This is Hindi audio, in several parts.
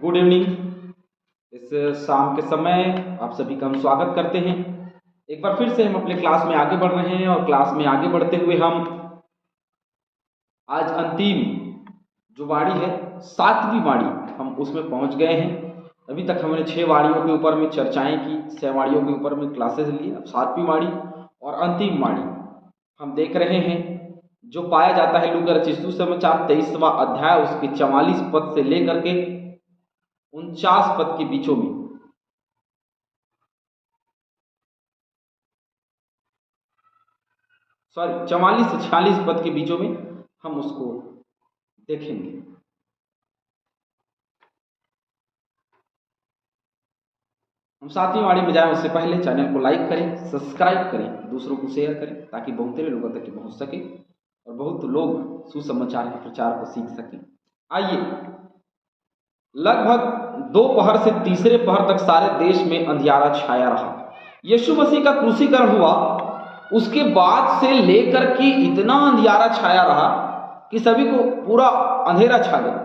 Good evening. इस शाम के समय आप सभी का हम स्वागत करते हैं। एक बार फिर से हम अपने क्लास में आगे बढ़ रहे हैं और क्लास में आगे बढ़ते हुए हम आज अंतिम जो वाणी है, सातवीं वाणी, हम उसमें पहुंच गए हैं। अभी तक हमने 6 वाणियों के ऊपर में चर्चाएं की, 6 वाणियों के ऊपर में क्लासेस ली। अब 7वीं वाणी और अंतिम वाणी हम देख रहे हैं, जो पाया जाता है लूका रचित सुसमाचार 23वां अध्याय, उसके 44 पद से लेकर के 49 पद के बीचों में। सॉरी, 44 से 46 पद के बीचों में हम उसको देखेंगे। हम 7वीं वाणी में जाएं उससे पहले चैनल को लाइक करें, सब्सक्राइब करें, दूसरों को शेयर करें, ताकि बहुत लोगों तक पहुंच सके और बहुत लोग सुसमाचार के प्रचार को सीख सकें। आइए, लगभग दोपहर से तीसरे पहर तक सारे देश में अंधियारा छाया रहा। यीशु मसीह का क्रूसीकरण हुआ, उसके बाद से लेकर के इतना अंधियारा छाया रहा कि सभी को पूरा अंधेरा छा गया।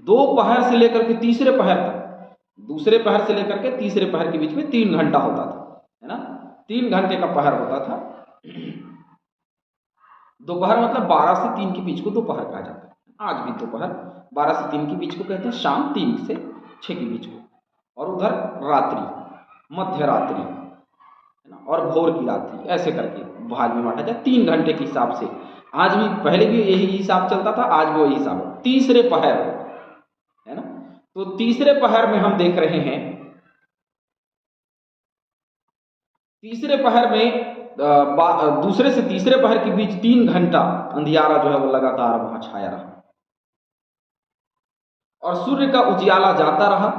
दोपहर से लेकर के तीसरे पहर तक, दूसरे पहर से लेकर के तीसरे पहर के बीच में 3 घंटा होता था, है ना। 3 घंटे का पहर होता था। दोपहर मतलब 12 से 3 के बीच को दोपहर कहा जाता है। आज भी दोपहर 12 से 3 के बीच को कहते हैं, शाम 3 से 6 के बीच को, और उधर रात्रि, मध्य रात्रि, है ना, और भोर की रात्रि, ऐसे करके भाग में बांटा जाए 3 घंटे के हिसाब से। आज भी, पहले भी यही हिसाब चलता था, आज भी वही हिसाब है, तीसरे पहर, है ना। तो तीसरे पहर में हम देख रहे हैं, तीसरे पहर में दूसरे से तीसरे पहर के बीच 3 घंटा अंधियारा जो है वो लगातार वहां छाया रहा और सूर्य का उजियाला जाता रहा।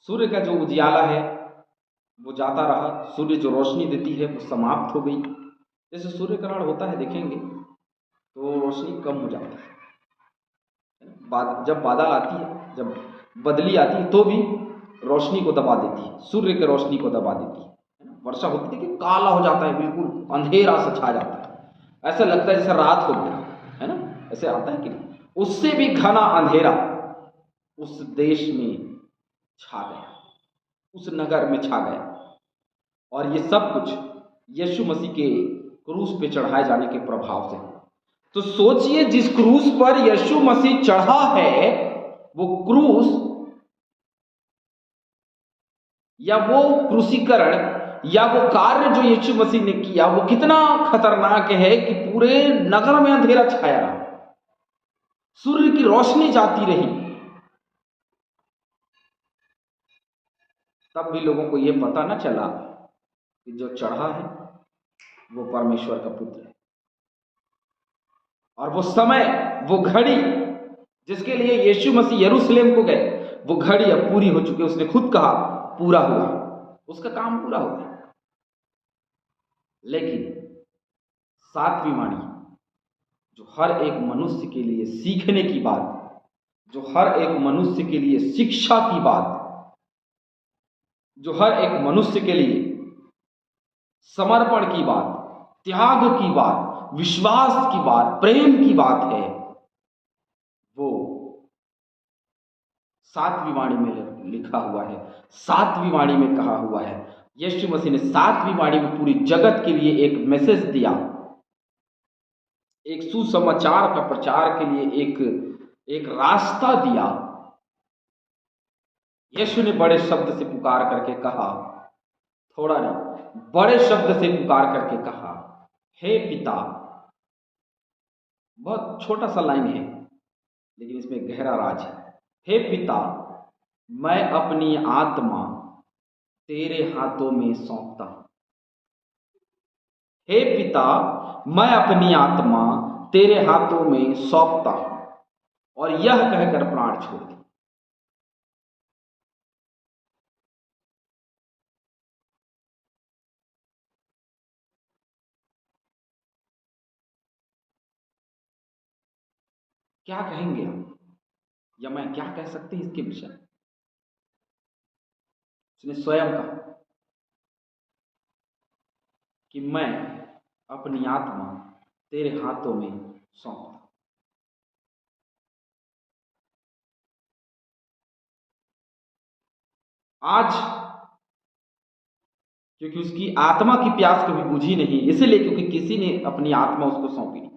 सूर्य का जो उजियाला है वो जाता रहा, सूर्य जो रोशनी देती है वो समाप्त हो गई। जैसे सूर्य ग्रहण होता है, देखेंगे तो रोशनी कम हो जाती है। जब बादल आती है, जब बदली आती है, तो भी रोशनी को दबा देती है, सूर्य की रोशनी को दबा देती है। वर्षा होती है कि काला हो जाता है, बिल्कुल अंधेरा सा छा जाता है, ऐसा लगता है जैसे रात हो गया, है ना, ऐसे आता है कि नहीं। उससे भी घना अंधेरा उस देश में छा गया, उस नगर में छा गया। और ये सब कुछ यीशु मसीह के क्रूस पे चढ़ाए जाने के प्रभाव से। तो सोचिए, जिस क्रूस पर यीशु मसीह चढ़ा है, वो क्रूस या वो क्रूसीकरण या वो कार्य जो यीशु मसीह ने किया, वो कितना खतरनाक है कि पूरे नगर में अंधेरा छाया रहा, सूर्य की रोशनी जाती रही, तब भी लोगों को यह पता न चला कि जो चढ़ा है वो परमेश्वर का पुत्र है। और वो समय, वो घड़ी जिसके लिए यीशु मसीह यरूशलेम को गए, वो घड़ी अब पूरी हो चुकी है। उसने खुद कहा पूरा हुआ, उसका काम पूरा हो गया। लेकिन 7वीं वाणी, जो हर एक मनुष्य के लिए सीखने की बात, जो हर एक मनुष्य के लिए शिक्षा की बात, जो हर एक मनुष्य के लिए समर्पण की बात, त्याग की बात, विश्वास की बात, प्रेम की बात है, वो 7वीं वाणी में लिखा हुआ है, 7वीं वाणी में कहा हुआ है। यीशु मसीह ने 7वीं वाणी में पूरी जगत के लिए एक मैसेज दिया, एक सुसमाचार का प्रचार के लिए एक रास्ता दिया। यीशु ने बड़े शब्द से पुकार करके कहा, थोड़ा नहीं, बड़े शब्द से पुकार करके कहा, हे पिता। बहुत छोटा सा लाइन है, लेकिन इसमें गहरा राज है। हे पिता, मैं अपनी आत्मा तेरे हाथों में सौंपता हूं। हे पिता, मैं अपनी आत्मा तेरे हाथों में सौंपता हूं। और यह कहकर प्राण छोड़ दिया। क्या कहेंगे आप, या मैं क्या कह सकते हैं इसके विषय? उसने स्वयं कहा कि मैं अपनी आत्मा तेरे हाथों में सौंपता। आज क्योंकि उसकी आत्मा की प्यास कभी बुझी नहीं, इसलिए क्योंकि किसी ने अपनी आत्मा उसको सौंपी नहीं।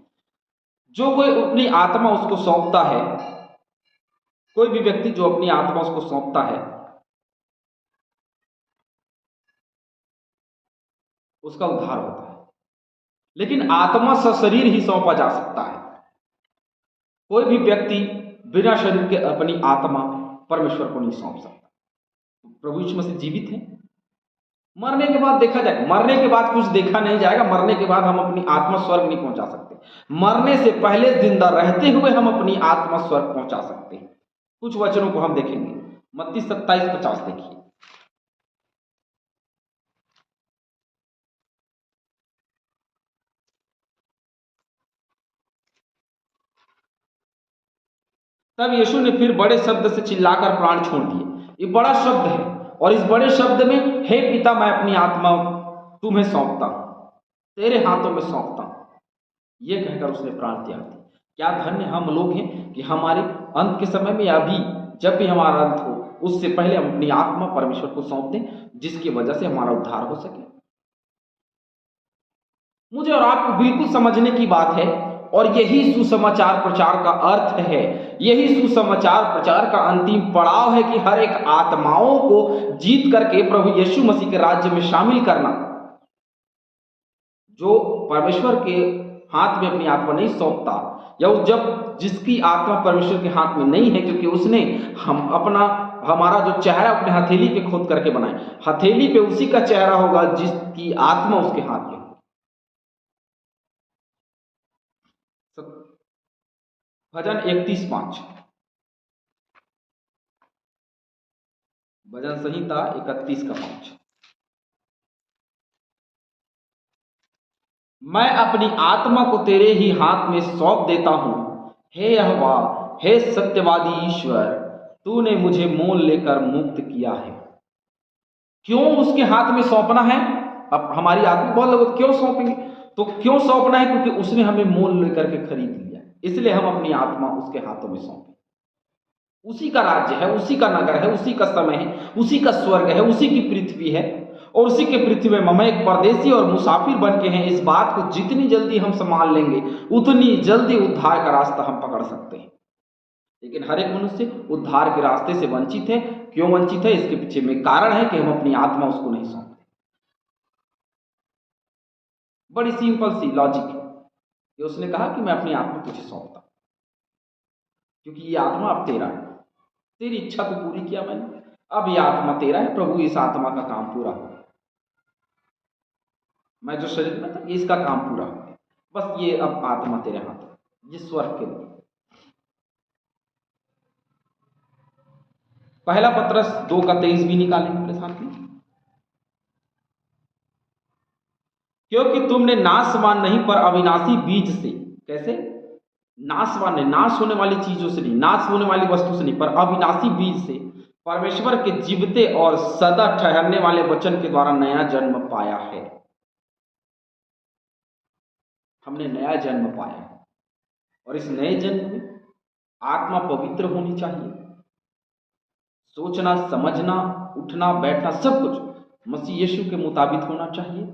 जो कोई अपनी आत्मा उसको सौंपता है, कोई भी व्यक्ति जो अपनी आत्मा उसको सौंपता है, उसका उद्धार होता है। लेकिन आत्मा सशरीर ही सौंपा जा सकता है। कोई भी व्यक्ति बिना शरीर के अपनी आत्मा परमेश्वर को नहीं सौंप सकता। प्रभु यीशु मसीह जीवित हैं। मरने के बाद देखा जाए, मरने के बाद कुछ देखा नहीं जाएगा। मरने के बाद हम अपनी आत्मा स्वर्ग नहीं पहुंचा सकते। मरने से पहले जिंदा रहते हुए हम अपनी आत्मा स्वर्ग पहुंचा सकते हैं। कुछ वचनों को हम देखेंगे। मत्ती 27:50 देखिए। तब यीशु ने फिर बड़े शब्द से चिल्लाकर प्राण छोड़ दिए। ये बड़ा शब्द है, और इस बड़े शब्द में, हे पिता, मैं अपनी आत्मा तुम्हें सौंपता हूं, तेरे हाथों में सौंपता हूं, ये कहकर उसने प्राण त्याग दिया। क्या धन्य हम लोग हैं कि हमारे अंत के समय में, अभी जब भी हमारा अंत हो, उससे पहले हम अपनी आत्मा परमेश्वर को सौंप दें, जिसकी वजह से हमारा उद्धार हो सके। मुझे और आपको बिल्कुल समझने की बात है, और यही सुसमाचार प्रचार का अर्थ है। यही सुसमाचार प्रचार का अंतिम पड़ाव है कि हर एक आत्माओं को जीत करके प्रभु यीशु मसीह के राज्य में शामिल करना। जो परमेश्वर के हाथ में अपनी आत्मा नहीं सौंपता, या जब जिसकी आत्मा परमेश्वर के हाथ में नहीं है, क्योंकि उसने हमारा जो चेहरा अपने हथेली पे खोद करके बनाए, हथेली पे उसी का चेहरा होगा जिसकी आत्मा उसके हाथ में। भजन 31:5, भजन संहिता 31:5। मैं अपनी आत्मा को तेरे ही हाथ में सौंप देता हूं, हे यहोवा, हे सत्यवादी ईश्वर, तूने मुझे मोल लेकर मुक्त किया है। क्यों उसके हाथ में सौंपना है? अब हमारी आत्मा, बहुत लोग क्यों सौंपेंगे, तो क्यों सौंपना है? क्योंकि उसने हमें मोल लेकर के खरीद लिया, इसलिए हम अपनी आत्मा उसके हाथों में सौंपें। उसी का राज्य है, उसी का नगर है, उसी का समय है, उसी का स्वर्ग है, उसी की पृथ्वी है, और उसी के पृथ्वी में हम एक परदेसी और मुसाफिर बन के हैं। इस बात को जितनी जल्दी हम संभाल लेंगे, उतनी जल्दी उद्धार का रास्ता हम पकड़ सकते हैं। लेकिन हर एक मनुष्य उद्धार के रास्ते से वंचित है। क्यों वंचित है? इसके पीछे में कारण है कि हम अपनी आत्मा उसको नहीं सौंपते। बड़ी सिंपल सी लॉजिक है कि उसने कहा कि मैं अपनी आत्मा तुझे सौंपता, क्योंकि ये आत्मा अब तेरा है, तेरी इच्छा को पूरी किया मैंने, अब ये आत्मा तेरा है। प्रभु, इस आत्मा का काम पूरा हो, मैं जो शरीर में था इसका काम पूरा हो गया, बस ये अब आत्मा तेरे हाथ है, ये स्वर्ग के लिए। पहला पत्रस 2:23 भी निकालेंगे मेरे साथ में। क्योंकि तुमने नाशवान नहीं पर अविनाशी बीज से, कैसे नाशवान नहीं, नाश होने वाली चीजों से नहीं, नाश होने वाली वस्तु से नहीं, पर अविनाशी बीज से परमेश्वर के जीवते और सदा ठहरने वाले वचन के द्वारा नया जन्म पाया है। हमने नया जन्म पाया है, और इस नए जन्म में आत्मा पवित्र होनी चाहिए। सोचना, समझना, उठना, बैठना, सब कुछ मसीह यीशु के मुताबिक होना चाहिए।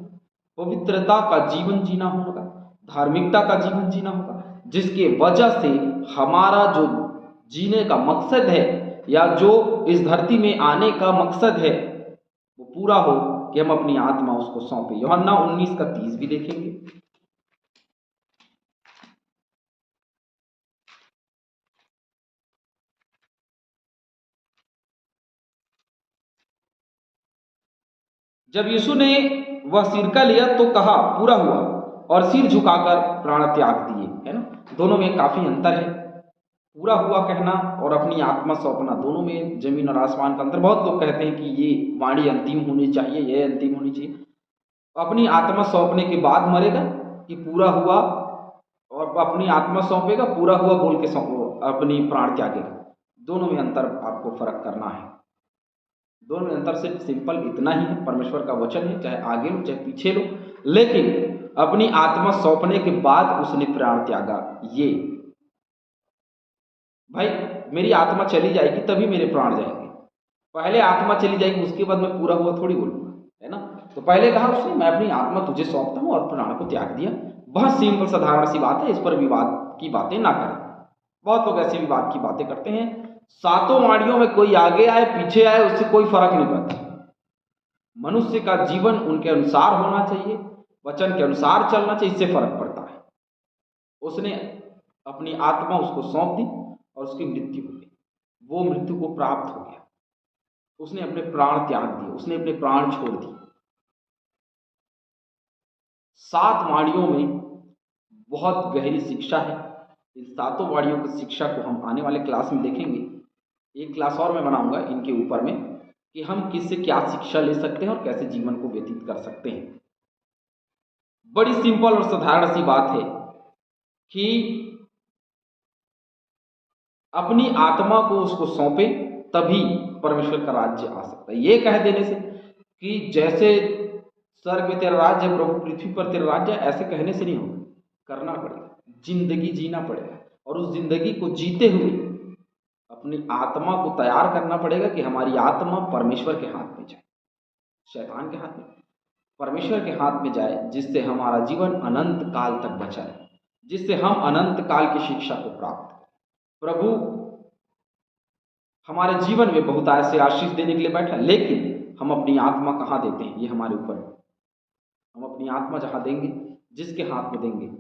पवित्रता का जीवन जीना होगा, धार्मिकता का जीवन जीना होगा, जिसके वजह से हमारा जो जीने का मकसद है, या जो इस धरती में आने का मकसद है, वो पूरा हो, कि हम अपनी आत्मा उसको सौंपे। यूहन्ना 19:30 भी देखेंगे। जब यीशु ने वह सिरका लिया तो कहा पूरा हुआ, और सिर झुकाकर प्राण त्याग दिए, है ना। दोनों में काफी अंतर है। पूरा हुआ कहना और अपनी आत्मा सौंपना, दोनों में जमीन और आसमान का अंतर। बहुत लोग कहते हैं कि ये वाणी अंतिम होनी चाहिए, ये अंतिम होनी चाहिए। अपनी आत्मा सौंपने के बाद मरेगा कि पूरा हुआ, और अपनी आत्मा सौंपेगा पूरा हुआ बोल के अपनी प्राण त्यागेगा? दोनों में अंतर आपको फर्क करना है। दोनों में अंतर सिर्फ सिंपल इतना ही है, परमेश्वर का वचन है, चाहे आगे लो चाहे पीछे लो, लेकिन अपनी आत्मा सौंपने के बाद उसने प्राण त्यागा। ये भाई, मेरी आत्मा चली जाएगी तभी मेरे प्राण जाएंगे, पहले आत्मा चली जाएगी, उसके बाद मैं पूरा हुआ थोड़ी बोलूंगा, है ना। तो पहले कहा उसने, मैं अपनी आत्मा तुझे सौंपता हूँ, और प्राण को त्याग दिया। बहुत सिंपल साधारण सी बात है, इस पर विवाद की बातें ना करें। बहुत लोग ऐसे विवाद की बातें करते हैं। सातों वाणियों में कोई आगे आए पीछे आए उससे कोई फर्क नहीं पड़ता। मनुष्य का जीवन उनके अनुसार होना चाहिए, वचन के अनुसार चलना चाहिए, इससे फर्क पड़ता है। उसने अपनी आत्मा उसको सौंप दी और उसकी मृत्यु हो गई, वो मृत्यु को प्राप्त हो गया। उसने अपने प्राण त्याग दिए, उसने अपने प्राण छोड़ दिए। सात वाणियों में बहुत गहरी शिक्षा है। इन सातों वाणियों की शिक्षा को हम आने वाले क्लास में देखेंगे। एक क्लास और मैं बनाऊंगा इनके ऊपर में, कि हम किससे क्या शिक्षा ले सकते हैं और कैसे जीवन को व्यतीत कर सकते हैं। बड़ी सिंपल और साधारण सी बात है कि अपनी आत्मा को उसको सौंपे, तभी परमेश्वर का राज्य आ सकता है। ये कह देने से कि जैसे स्वर्ग में तेरा राज्य है प्रभु, पृथ्वी पर तेरा राज्य है, ऐसे कहने से नहीं होगा, करना पड़ेगा, जिंदगी जीना पड़ेगा। और उस जिंदगी को जीते हुए अपनी आत्मा को तैयार करना पड़ेगा कि हमारी आत्मा परमेश्वर के हाथ में जाए, शैतान के हाथ में, परमेश्वर के हाथ में जाए, जिससे हमारा जीवन अनंत काल तक बचा रहे, जिससे हम अनंत काल की शिक्षा को प्राप्त करें। प्रभु हमारे जीवन में बहुत ऐसे आशीष देने के लिए बैठा, लेकिन हम अपनी आत्मा कहाँ देते हैं, ये हमारे ऊपर है। हम अपनी आत्मा जहाँ देंगे, जिसके हाथ में देंगे,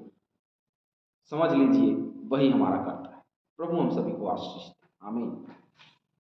समझ लीजिए वही हमारा करता है। प्रभु हम सभी को आशीष दे। आमीन।